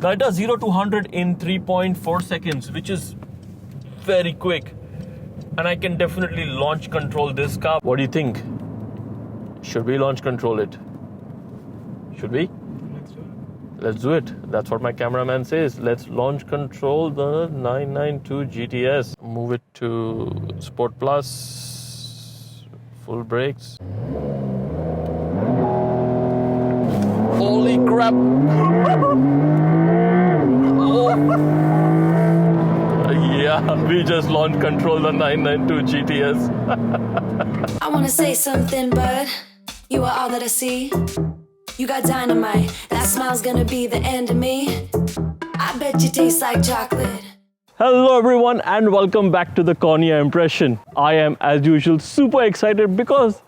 Now it does 0 to 100 in 3.4 seconds, which is very quick. And I can definitely launch control this car. What do you think? Should we launch control it? Should we? Let's do it. That's what my cameraman says. Let's launch control the 992 GTS. Move it to Sport Plus. Full brakes. Holy crap! Oh. Yeah, we just launched control the 992 GTS. I wanna say something, but you are all that I see. You got dynamite, that smile's gonna be the end of me. I bet you taste like chocolate. Hello everyone and welcome back to the Cornea Impression. I am as usual super excited because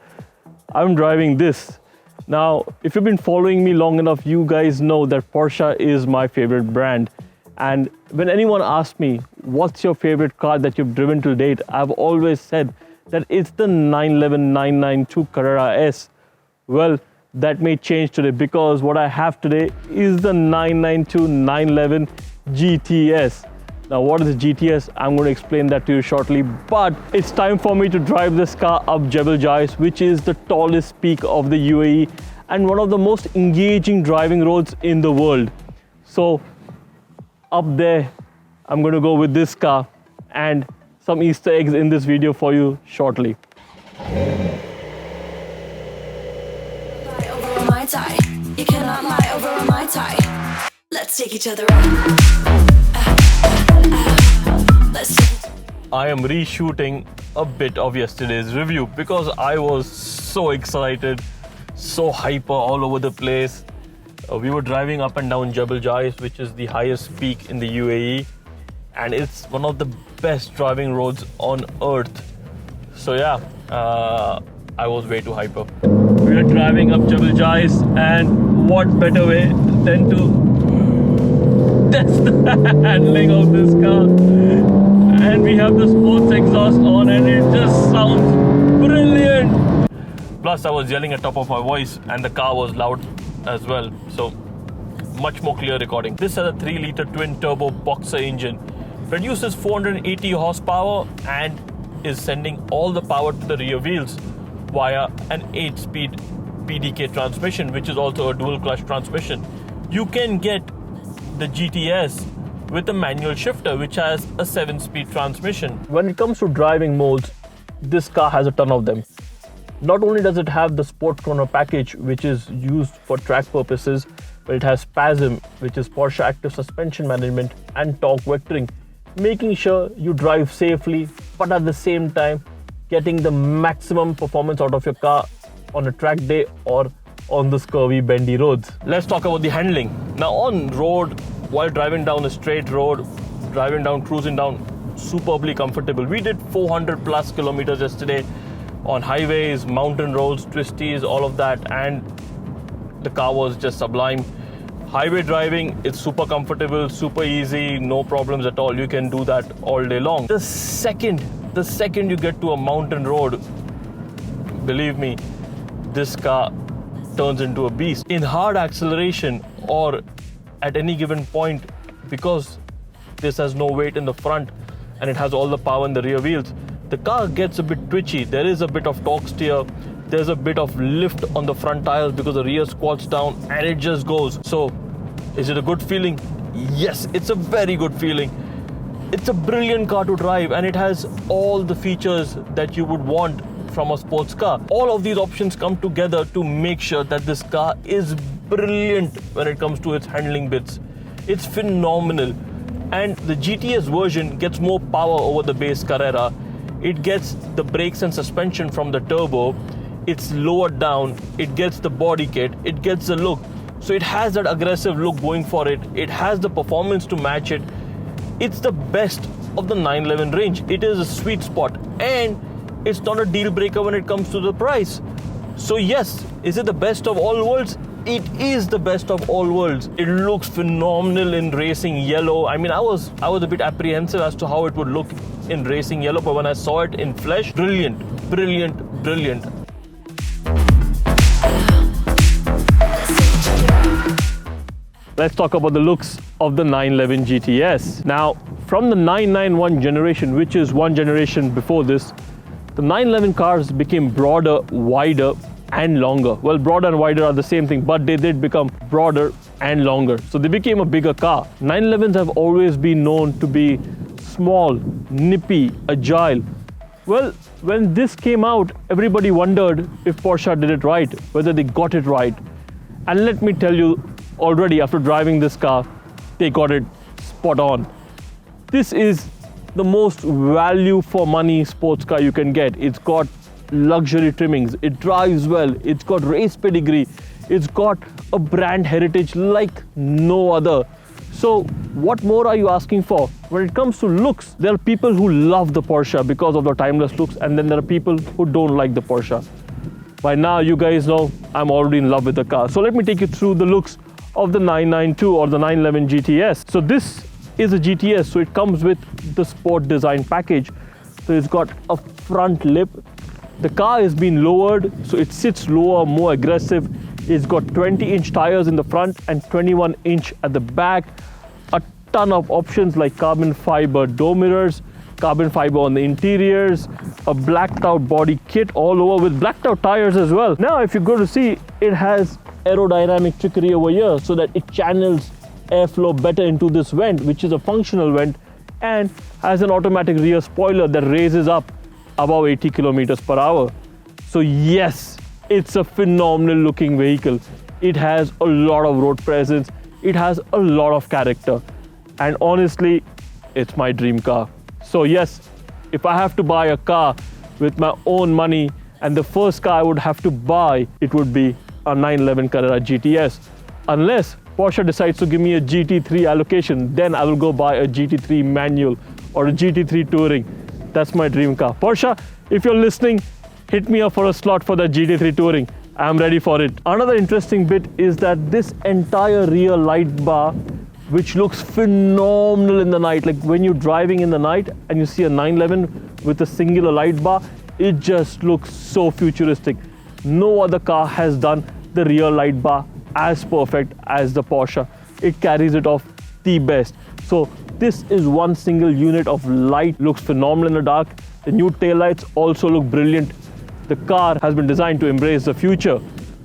I'm driving this. Now, if you've been following me long enough, you guys know that Porsche is my favorite brand. And when anyone asks me, what's your favorite car that you've driven to date? I've always said that it's the 911 992 Carrera S. Well, that may change today because what I have today is the 992 911 GTS. Now, what is the GTS? I'm going to explain that to you shortly, but it's time for me to drive this car up Jebel Jais, which is the tallest peak of the UAE and one of the most engaging driving roads in the world. So up there, I'm going to go with this car and some Easter eggs in this video for you shortly. You cannot lie over my tie. Let's take each other out. I am reshooting a bit of yesterday's review because I was so excited, so hyper all over the place. We were driving up and down Jebel Jais, which is the highest peak in the UAE, and it's one of the best driving roads on earth. So yeah, I was way too hyper. We are driving up Jebel Jais, and what better way than to test the handling of this car. And we have the sports exhaust on and it just sounds brilliant. Plus I was yelling at top of my voice and the car was loud as well, so much more clear recording. This has a 3-litre twin turbo boxer engine, produces 480 horsepower and is sending all the power to the rear wheels via an 8-speed PDK transmission, which is also a dual clutch transmission. You can get the GTS with a manual shifter, which has a 7-speed transmission. When it comes to driving modes, this car has a ton of them. Not only does it have the Sport Chrono package, which is used for track purposes, but it has PASM, which is Porsche Active Suspension Management, and torque vectoring, making sure you drive safely, but at the same time, getting the maximum performance out of your car on a track day or on the curvy, bendy roads. Let's talk about the handling. Now on road, while driving down a straight road, cruising down, superbly comfortable. We did 400 plus kilometers yesterday on highways, mountain roads, twisties, all of that, and the car was just sublime. Highway driving, it's super comfortable, super easy, no problems at all. You can do that all day long. The second you get to a mountain road, believe me, this car turns into a beast. In hard acceleration or at any given point, because this has no weight in the front and it has all the power in the rear wheels, the car gets a bit twitchy. There is a bit of torque steer, there's a bit of lift on the front tires because the rear squats down and it just goes. So is it a good feeling? Yes, it's a very good feeling. It's a brilliant car to drive and it has all the features that you would want from a sports car. All of these options come together to make sure that this car is brilliant when it comes to its handling bits. It's phenomenal. And the GTS version gets more power over the base Carrera. It gets the brakes and suspension from the turbo. It's lowered down. It gets the body kit. It gets the look. So it has that aggressive look going for it. It has the performance to match it. It's the best of the 911 range. It is a sweet spot and it's not a deal breaker when it comes to the price. So yes, is it the best of all worlds? It is the best of all worlds. It looks phenomenal in racing yellow. I mean, I was a bit apprehensive as to how it would look in racing yellow, but when I saw it in flesh, brilliant, brilliant, brilliant. let's talk about the looks of the 911 GTS. Now, from the 991 generation, which is one generation before this, the 911 cars became broader, wider, and longer. Well, broader and wider are the same thing, but they did become broader and longer. So they became a bigger car. 911s have always been known to be small, nippy, agile. Well, when this came out, everybody wondered if Porsche did it right, whether they got it right. And let me tell you, already after driving this car, they got it spot on. This is the most value for money sports car you can get. It's got luxury trimmings, it drives well, it's got race pedigree, it's got a brand heritage like no other. So what more are you asking for? When it comes to looks, there are people who love the Porsche because of the timeless looks, and then there are people who don't like the Porsche. By now, you guys know I'm already in love with the car. So let me take you through the looks of the 992 or the 911 GTS. So this is a GTS, so it comes with the sport design package. So it's got a front lip. The car is being lowered, so it sits lower, more aggressive. It's got 20-inch tires in the front and 21-inch at the back. A ton of options like carbon fiber door mirrors, carbon fiber on the interiors, a blacked out body kit all over with blacked out tires as well. Now, if you go to see, it has aerodynamic trickery over here so that it channels airflow better into this vent, which is a functional vent, and has an automatic rear spoiler that raises up above 80 kilometers per hour. So yes, it's a phenomenal looking vehicle. It has a lot of road presence. It has a lot of character. And honestly, it's my dream car. So yes, if I have to buy a car with my own money, and the first car I would have to buy, it would be a 911 Carrera GTS. Unless Porsche decides to give me a GT3 allocation, then I will go buy a GT3 manual or a GT3 Touring. That's my dream car. Porsche, if you're listening, hit me up for a slot for the GT3 Touring. I'm ready for it. Another interesting bit is that this entire rear light bar, which looks phenomenal in the night, like when you're driving in the night and you see a 911 with a singular light bar, it just looks so futuristic. No other car has done the rear light bar as perfect as the Porsche. It carries it off the best. So this is one single unit of light, looks phenomenal in the dark. The new taillights also look brilliant. The car has been designed to embrace the future.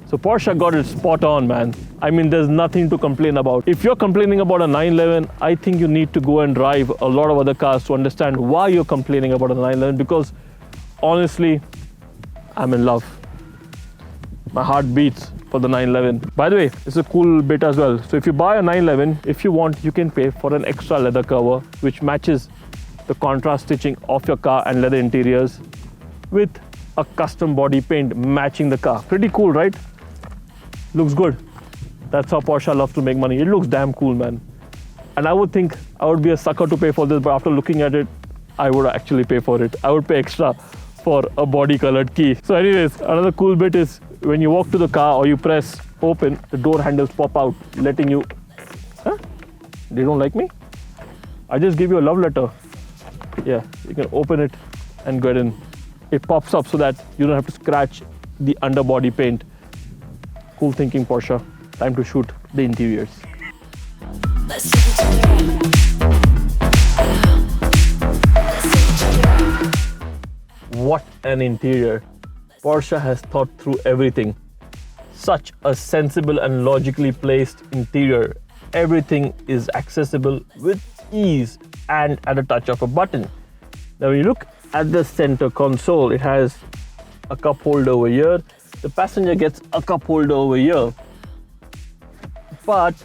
So Porsche got it spot on, man. I mean, there's nothing to complain about. If you're complaining about a 911, I think you need to go and drive a lot of other cars to understand why you're complaining about a 911, because honestly, I'm in love. My heart beats for the 911. By the way, it's a cool bit as well. So if you buy a 911, if you want, you can pay for an extra leather cover, which matches the contrast stitching of your car and leather interiors with a custom body paint matching the car. Pretty cool, right? Looks good. That's how Porsche loves to make money. It looks damn cool, man. And I would think I would be a sucker to pay for this, but after looking at it, I would actually pay for it. I would pay extra for a body colored key. So anyways, another cool bit is when you walk to the car or you press open, the door handles pop out, letting you... Huh? They don't like me? I just give you a love letter. Yeah, you can open it and get in. It pops up so that you don't have to scratch the underbody paint. Cool thinking, Porsche. Time to shoot the interiors. Let's take each other out. What an interior. Porsche has thought through everything. Such a sensible and logically placed interior. Everything is accessible with ease and at a touch of a button. Now when you look at the center console, it has a cup holder over here. The passenger gets a cup holder over here. But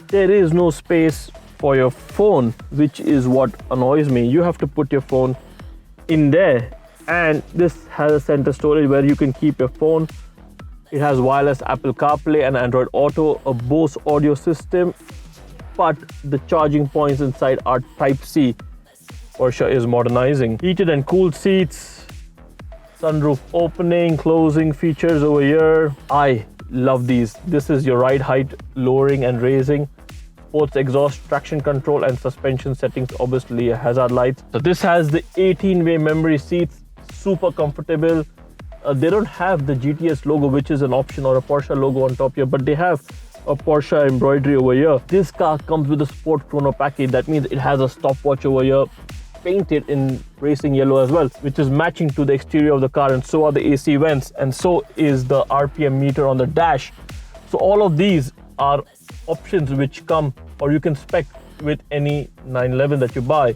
there is no space for your phone, which is what annoys me. You have to put your phone in there. And this has a center storage where you can keep your phone. It has wireless Apple CarPlay and Android Auto, a Bose audio system, but the charging points inside are Type-C. Porsche is modernizing. Heated and cooled seats, sunroof opening, closing features over here. I love these. This is your ride height lowering and raising, sports exhaust, traction control and suspension settings, obviously hazard lights. So this has the 18-way memory seats, super comfortable. They don't have the GTS logo, which is an option, or a Porsche logo on top here, but they have a Porsche embroidery over here. This car comes with a sport chrono package. That means it has a stopwatch over here, painted in racing yellow as well, which is matching to the exterior of the car, and so are the AC vents, and so is the RPM meter on the dash. So all of these are options which come, or you can spec with any 911 that you buy.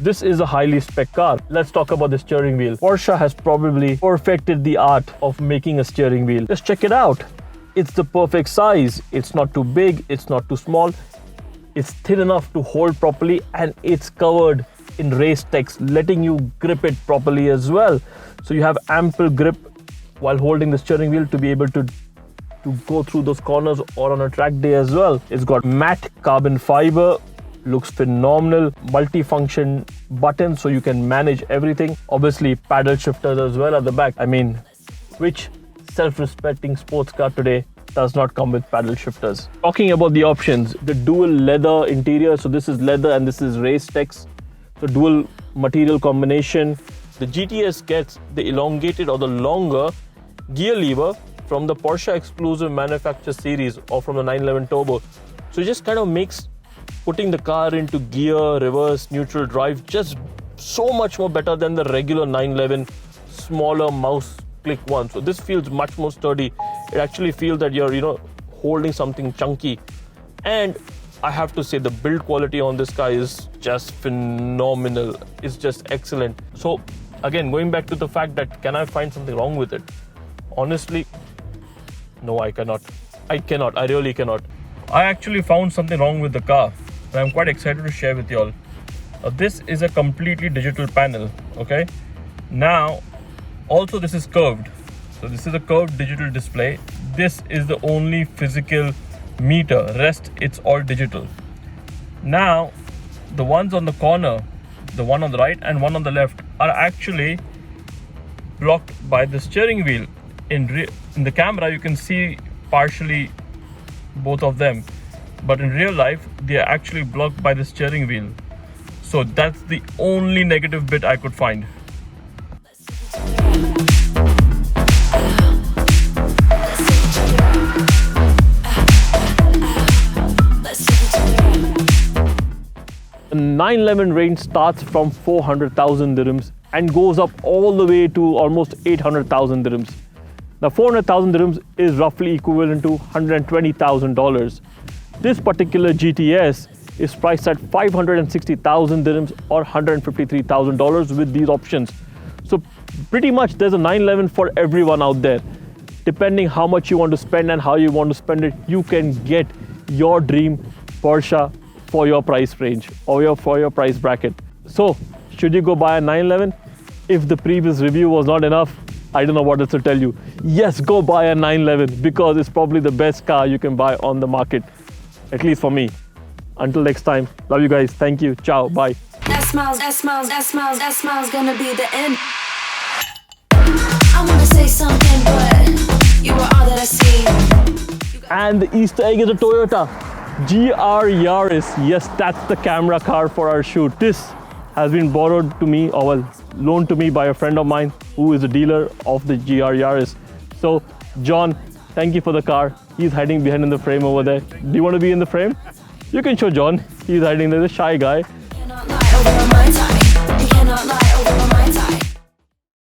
This is a highly spec car. Let's talk about the steering wheel. Porsche has probably perfected the art of making a steering wheel. Just check it out. It's the perfect size. It's not too big, it's not too small. It's thin enough to hold properly, and it's covered in race text, letting you grip it properly as well. So you have ample grip while holding the steering wheel to be able to go through those corners or on a track day as well. It's got matte carbon fiber, looks phenomenal, multi-function buttons so you can manage everything. Obviously paddle shifters as well at the back. I mean, which self-respecting sports car today does not come with paddle shifters? Talking about the options, the dual leather interior, so this is leather and this is race text, so dual material combination. The GTS gets the elongated or the longer gear lever from the Porsche exclusive manufacturer series or from the 911 Turbo. So it just kind of makes putting the car into gear, reverse, neutral drive just so much more better than the regular 911 smaller mouse click one. So this feels much more sturdy. It actually feels that you're holding something chunky. And I have to say the build quality on this car is just phenomenal. It's just excellent. So again, going back to the fact that can I find something wrong with it? Honestly, no, I cannot. I really cannot. I actually found something wrong with the car, and I'm quite excited to share with you all. This is a completely digital panel, okay? Now, also this is curved. So this is a curved digital display. This is the only physical meter. Rest, it's all digital. Now, the ones on the corner, the one on the right and one on the left, are actually blocked by the steering wheel. In the camera, you can see partially both of them, but in real life, they are actually blocked by the steering wheel. So that's the only negative bit I could find. The 911 range starts from 400,000 dirhams and goes up all the way to almost 800,000 dirhams. Now 400,000 dirhams is roughly equivalent to $120,000. This particular GTS is priced at 560,000 dirhams or $153,000 with these options. So pretty much there's a 911 for everyone out there. Depending how much you want to spend and how you want to spend it, you can get your dream Porsche for your price range or for your price bracket. So should you go buy a 911? If the previous review was not enough, I don't know what else to tell you. Yes, go buy a 911 because it's probably the best car you can buy on the market, at least for me. Until next time, love you guys. Thank you. Ciao. Bye. That smile's gonna be the end. I wanna say something, but you are all that I see. And the Easter egg is a Toyota GR Yaris. Yes, that's the camera car for our shoot. This has been borrowed to me, or well, loaned to me by a friend of mine who is a dealer of the GR Yaris. So, John, thank you for the car. He's hiding behind in the frame over there. Do you want to be in the frame? You can show John. He's hiding there, the shy guy. Cannot lie over our minds.